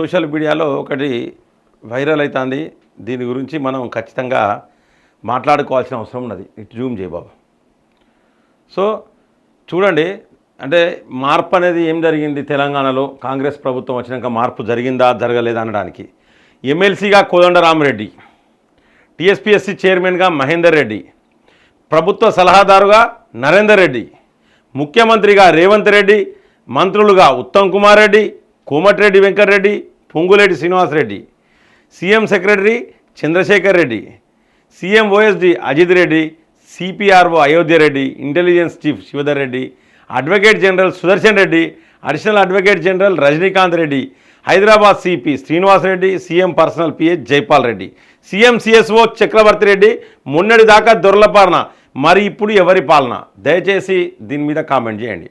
Social మీడియాలో ఒకటి viral అవుతుంది. దీని గురించి మనం ఖచ్చితంగా మాట్లాడుకోవాల్సిన అవసరం ఉన్నది. ఇటు జూమ్ చేయ బాబు. సో చూడండి, అంటే మార్పు అనేది ఏం జరిగింది తెలంగాణలో కాంగ్రెస్ ప్రభుత్వం వచ్చినాక మార్పు జరిగిందా జరగలేదా అనడానికి. ఎమ్మెల్సీగా కోదండరామరెడ్డి, టీఎస్పీఎస్సీ చైర్మన్గా మహేందర్ రెడ్డి, ప్రభుత్వ సలహాదారుగా నరేందర్ రెడ్డి, ముఖ్యమంత్రిగా రేవంత్ రెడ్డి, మంత్రులుగా Uttam Kumar Reddy, Komatireddy Venkatareddy, Ponguleti Srinivasareddy, CM secretary Chandrasekhar Reddy, CM OSD Ajith Reddy, CPRO Ayodhya Reddy, intelligence chief Shivadhar Reddy, advocate general Sudarshan Reddy, additional advocate general Rajinikanth Reddy, Hyderabad CP Srinivasareddy, CM personal PA Jaipal Reddy, CM CSO Chakravarthi Reddy. మొన్నటి దాకా దొరల పాలన, మరి ఇప్పుడు ఎవరి పాలన? దయచేసి దీని మీద కామెంట్ చేయండి.